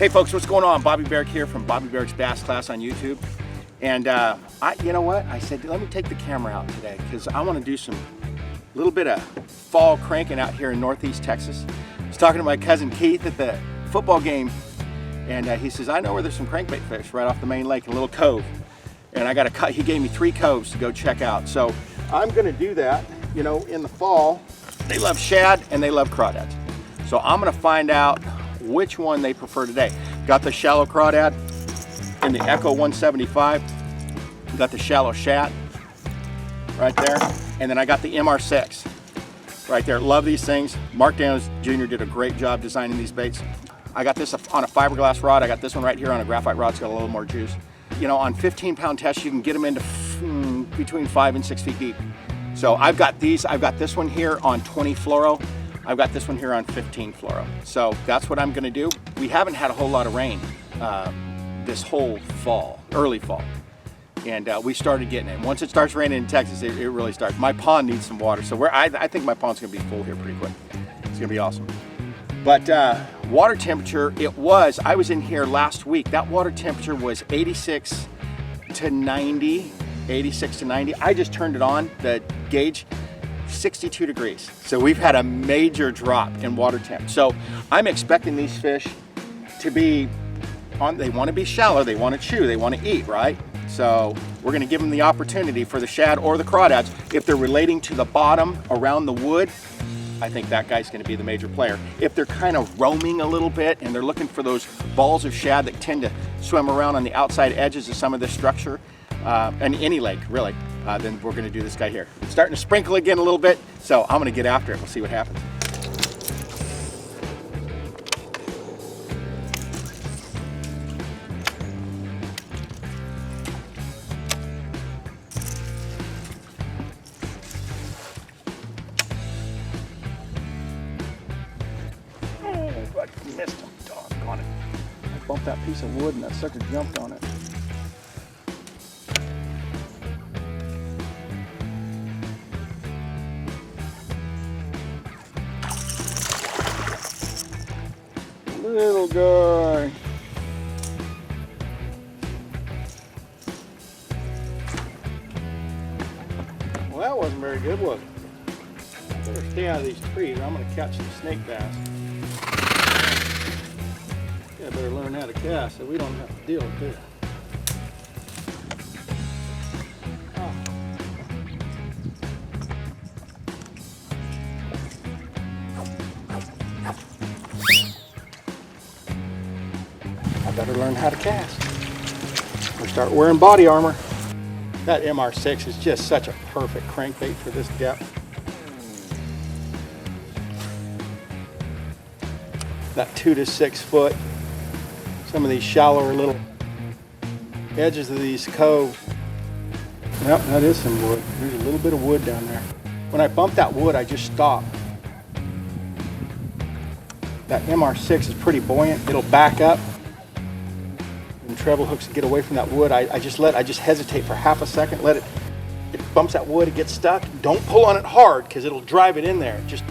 Hey folks, what's going on? Bobby Barrack here from Bobby Barrack's Bass Class on YouTube. And you know what? I said, let me take the camera out today because I want to do some little bit of fall cranking out here in Northeast Texas. I was talking to my cousin Keith at the football game, and he says, I know where there's some crankbait fish right off the main lake in a little cove. And I got he gave me 3 coves to go check out. So I'm going to do that. You know, in the fall, they love shad and they love crawdads. So I'm going to find out which one they prefer today. Got the shallow crawdad in the Echo 175. Got the shallow shad right there. And then I got the MR6 right there. Love these things. Mark Daniels Jr. did a great job designing these baits. I got this on a fiberglass rod. I got this one right here on a graphite rod. It's got a little more juice. You know, on 15-pound tests, you can get them into between 5 and 6 feet deep. So I've got these. I've got this one here on 20 fluoro. I've got this one here on 15 fluoro. So that's what I'm gonna do. We haven't had a whole lot of rain this whole fall, early fall. And we started getting it. Once it starts raining in Texas, it really starts. My pond needs some water. So I think my pond's gonna be full here pretty quick. It's gonna be awesome. But water temperature, I was in here last week. That water temperature was 86 to 90. 86 to 90. I just turned it on, the gauge, 62 degrees. So we've had a major drop in water temp. So I'm expecting these fish to be they want to be shallow, they want to chew, they want to eat, right? So we're going to give them the opportunity for the shad or the crawdads. If they're relating to the bottom around the wood, I think that guy's going to be the major player. If they're kind of roaming a little bit and they're looking for those balls of shad that tend to swim around on the outside edges of some of this structure, and any lake really, then we're going to do this guy here. It's starting to sprinkle again a little bit, so I'm going to get after it. We'll see what happens. Oh, I missed him. Doggone it. I bumped that piece of wood and that sucker jumped on it. Little guy. Well, that wasn't very good, was it? Better stay out of these trees. I'm going to catch some snake bass. Yeah, I better learn how to cast so we don't have to deal with this. Better learn how to cast or start wearing body armor. That MR6 is just such a perfect crankbait for this depth. That 2 to 6 foot. Some of these shallower little edges of these coves. Yep, that is some wood. There's a little bit of wood down there. When I bump that wood, I just stop. That MR6 is pretty buoyant. It'll back up. And treble hooks to get away from that wood. I just hesitate for half a second, let it bumps that wood, it gets stuck. Don't pull on it hard because it'll drive it in there. Just,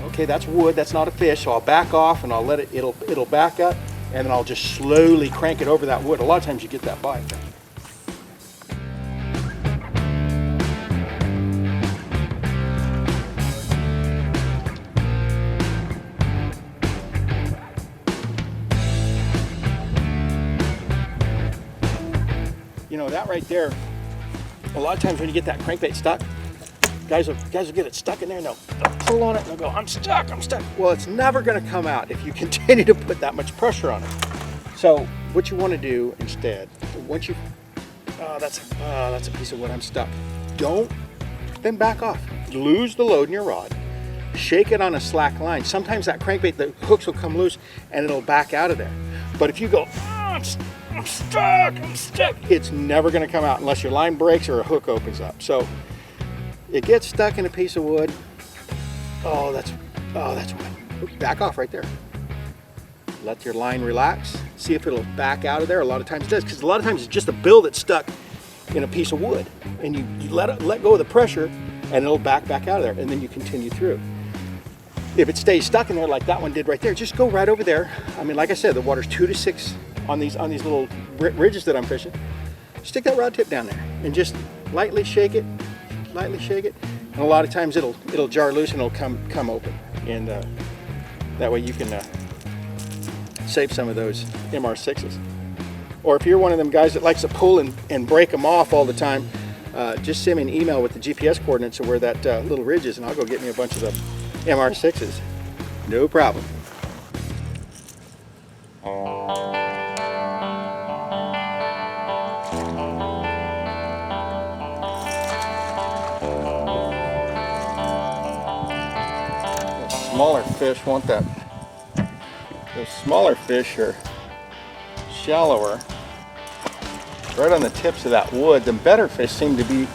okay, that's wood, that's not a fish, so I'll back off and I'll let it'll back up, and then I'll just slowly crank it over that wood. A lot of times you get that bite. You know, that right there, a lot of times when you get that crankbait stuck, guys will get it stuck in there and they'll pull on it and they'll go, I'm stuck. Well, it's never gonna come out if you continue to put that much pressure on it. So what you wanna do instead, once you, that's a piece of wood, I'm stuck. Then back off. Lose the load in your rod, shake it on a slack line. Sometimes that crankbait, the hooks will come loose and it'll back out of there. But if you go, I'm stuck, it's never going to come out unless your line breaks or a hook opens up. So it gets stuck in a piece of wood. Oh, that's wood. Back off right there. Let your line relax. See if it'll back out of there. A lot of times it does, because a lot of times it's just a bill that's stuck in a piece of wood, and you let go of the pressure and it'll back out of there, and then you continue through. If it stays stuck in there like that one did right there, just go right over there. I mean, like I said, the water's 2 to 6 on these little ridges that I'm fishing. Stick that rod tip down there and just lightly shake it, and a lot of times it'll jar loose and it'll come open, and that way you can save some of those MR6s. Or if you're one of them guys that likes to pull and break them off all the time, just send me an email with the GPS coordinates of where that little ridge is, and I'll go get me a bunch of the MR6s. No problem. Smaller fish want that. Those smaller fish are shallower, right on the tips of that wood. The better fish seem to be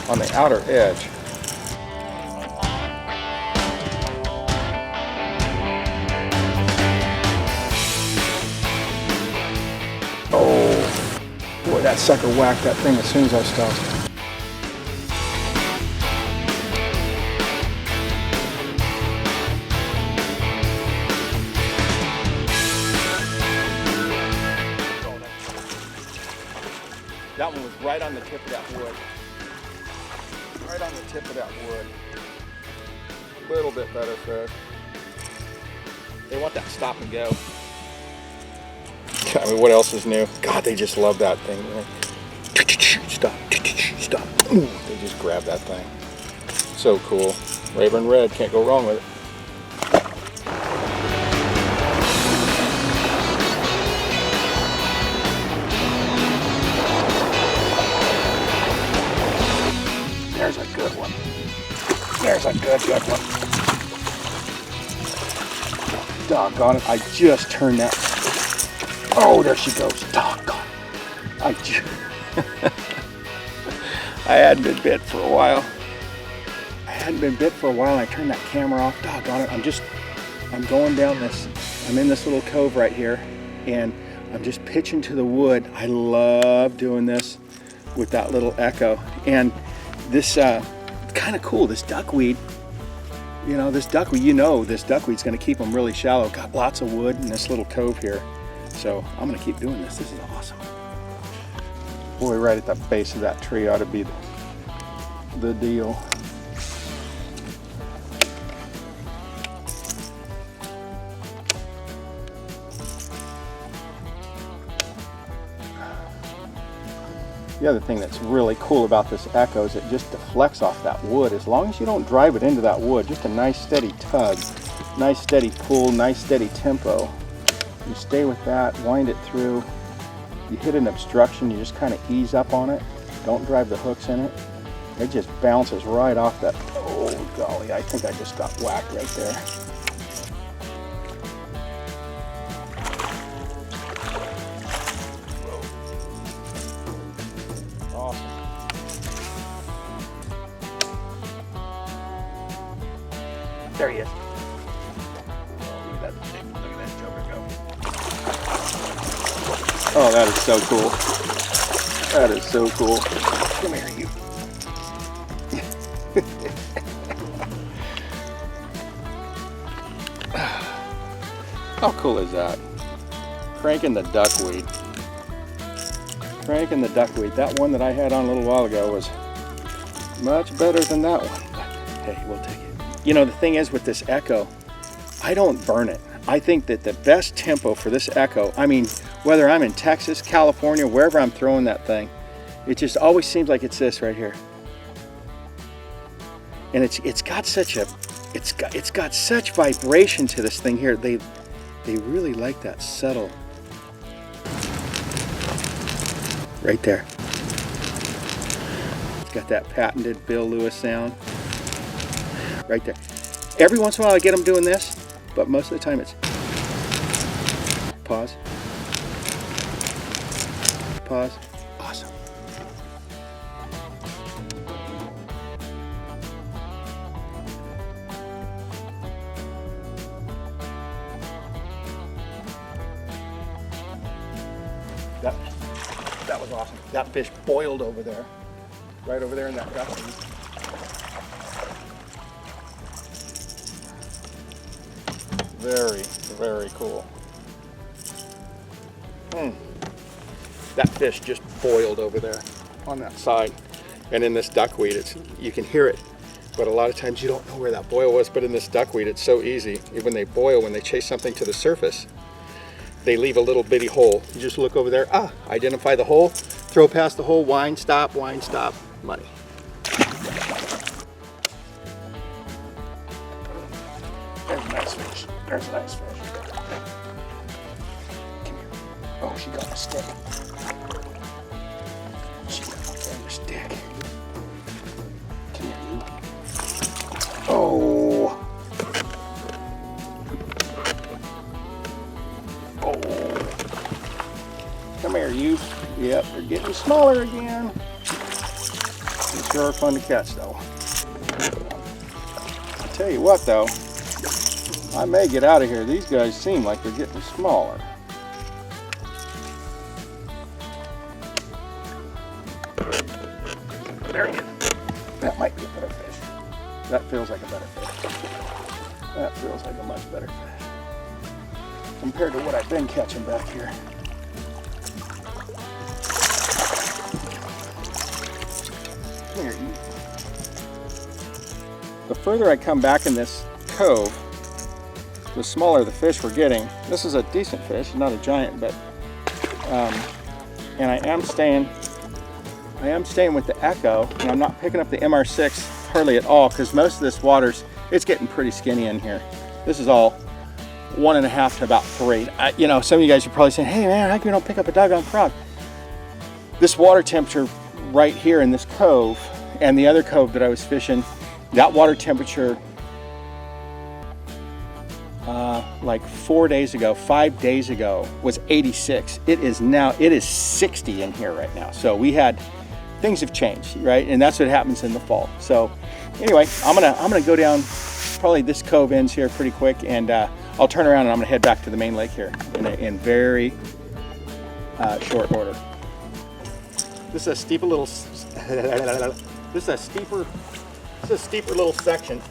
on the outer edge. Oh, boy, that sucker whacked that thing as soon as I stopped. That one was right on the tip of that wood. Right on the tip of that wood. A little bit better fish. They want that stop and go. I mean, what else is new? God, they just love that thing. Stop, stop. Ooh, they just grab that thing. So cool. Raven red, can't go wrong with it. There's a good one. There's a good one. Doggone it, I just turned that. Oh, there she goes. Doggone it. I hadn't been bit for a while. And I turned that camera off. Doggone it, I'm going down this, I'm in this little cove right here, and I'm just pitching to the wood. I love doing this with that little echo. And this kind of cool, this duckweed, this duckweed's going to keep them really shallow. Got lots of wood in this little cove here, so I'm going to keep doing this. This is awesome. Boy, right at the base of that tree ought to be the deal. The other thing that's really cool about this echo is it just deflects off that wood. As long as you don't drive it into that wood, just a nice steady tug, nice steady pull, nice steady tempo. You stay with that, wind it through. You hit an obstruction, you just kind of ease up on it. Don't drive the hooks in it. It just bounces right off that. Oh golly, I think I just got whacked right there. There he is. Look at that joker go. Oh, that is so cool. That is so cool. Come here, you. How cool is that? Cranking the duckweed. Cranking the duckweed. That one that I had on a little while ago was much better than that one. But hey, we'll take it. The thing is with this echo, I don't burn it. I think that the best tempo for this echo, I mean, whether I'm in Texas, California, wherever I'm throwing that thing, it just always seems like it's this right here. And it's got such vibration to this thing here. They really like that subtle. Right there. It's got that patented Bill Lewis sound. Right there. Every once in a while I get them doing this, but most of the time it's pause, pause. Awesome. That was awesome. That fish boiled over there, right over there in that duckweed. very, very cool. That fish just boiled over there on that side. And in this duckweed, you can hear it, but a lot of times you don't know where that boil was. But in this duckweed, it's so easy. When they boil, when they chase something to the surface, they leave a little bitty hole. You just look over there, identify the hole, throw past the hole, wind, stop, money. There's a nice fish. There's a nice fish. Come here. Oh, she got a stick. She got a stick. Come here, you. Oh. Come here, you. Yep, they're getting smaller again. They sure are fun to catch, though. I'll tell you what, though. I may get out of here. These guys seem like they're getting smaller. There he is. That might be a better fish. That feels like a better fish. That feels like a much better fish compared to what I've been catching back here. Come here, you. The further I come back in this cove, the smaller the fish we're getting. This is a decent fish, not a giant, but and I am staying with the Echo, and I'm not picking up the MR6 hardly at all, because most of this it's getting pretty skinny in here. This is all 1.5 to about 3. You know, some of you guys are probably saying, hey man, how come you don't pick up a doggone frog? This water temperature right here in this cove and the other cove that I was fishing, that water temperature like 5 days ago was 86. It is 60 in here right now. So things have changed, right? And that's what happens in the fall. So anyway, I'm gonna go down, probably this cove ends here pretty quick, and I'll turn around and I'm gonna head back to the main lake here in very short order. This is a steeper little little section.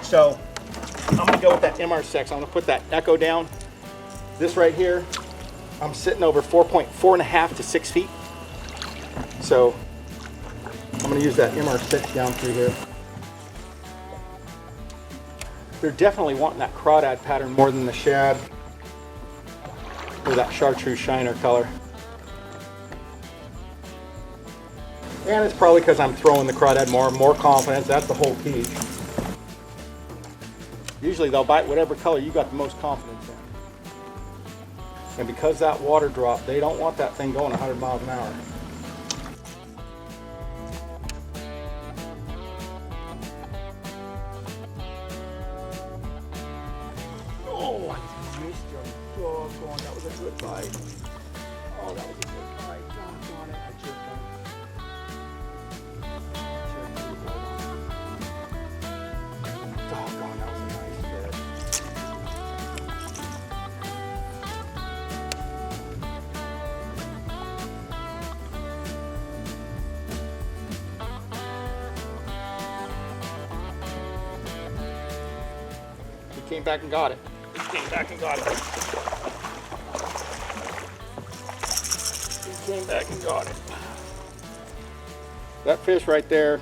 So I'm gonna go with that MR6. I'm gonna put that Echo down. This right here, I'm sitting over 4.5 to 6 feet. So I'm gonna use that MR6 down through here. They're definitely wanting that crawdad pattern more than the shad or that chartreuse shiner color. And it's probably because I'm throwing the crawdad more confidence. That's the whole key. Usually they'll bite whatever color you got the most confidence in. And because that water drop, they don't want that thing going 100 miles an hour. Oh, I missed your doggone. That was a good bite. Oh, that was a good bite. Doggone it. I jerked on it. Doggone, that was a nice fish. He came back and got it. He came back and got it. He came back and got it. That fish right there,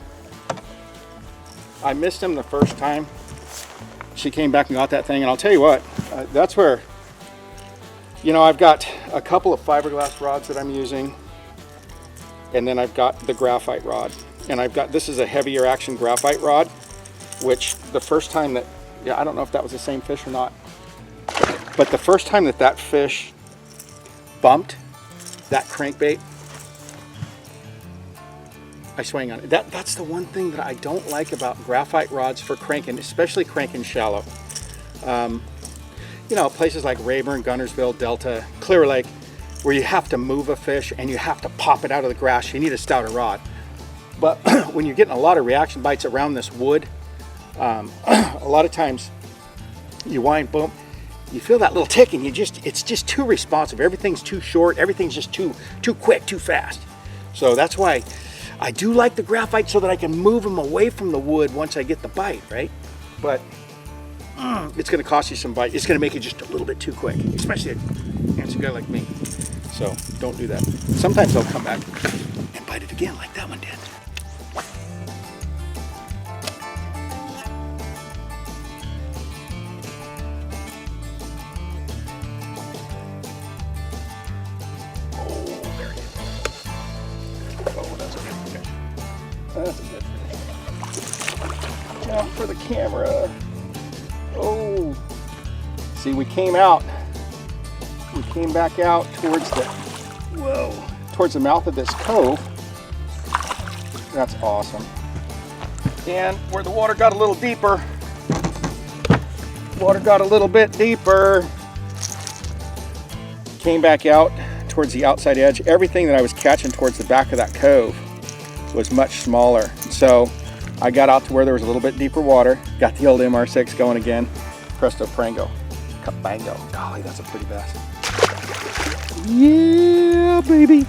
I missed him the first time. She came back and got that thing, and I'll tell you what, that's where, you know, I've got a couple of fiberglass rods that I'm using, and then I've got the graphite rod, and this is a heavier action graphite rod, which the first time that, I don't know if that was the same fish or not, but the first time that fish bumped that crankbait, I swing on it. That's the one thing that I don't like about graphite rods for cranking, especially cranking shallow. You know, places like Rayburn, Gunnersville, Delta, Clear Lake, where you have to move a fish and you have to pop it out of the grass, you need a stouter rod. But when you're getting a lot of reaction bites around this wood, a lot of times you wind, boom, you feel that little tick, and it's just too responsive. Everything's too short, everything's just too quick, too fast. So that's why I do like the graphite, so that I can move them away from the wood once I get the bite, right? But it's going to cost you some bite. It's going to make it just a little bit too quick, especially a handsome guy like me. So don't do that. Sometimes they'll come back and bite it again like that one did. Oh, there he is. Oh, that's a good fish. That's a good fish. Jump for the camera. Oh, see, we came back out towards towards the mouth of this cove. That's awesome. And where the water got a little deeper, came back out towards the outside edge. Everything that I was catching towards the back of that cove was much smaller. So I got out to where there was a little bit deeper water, got the old MR6 going again. Presto prango, cabango. Golly, that's a pretty bass. Yeah, baby.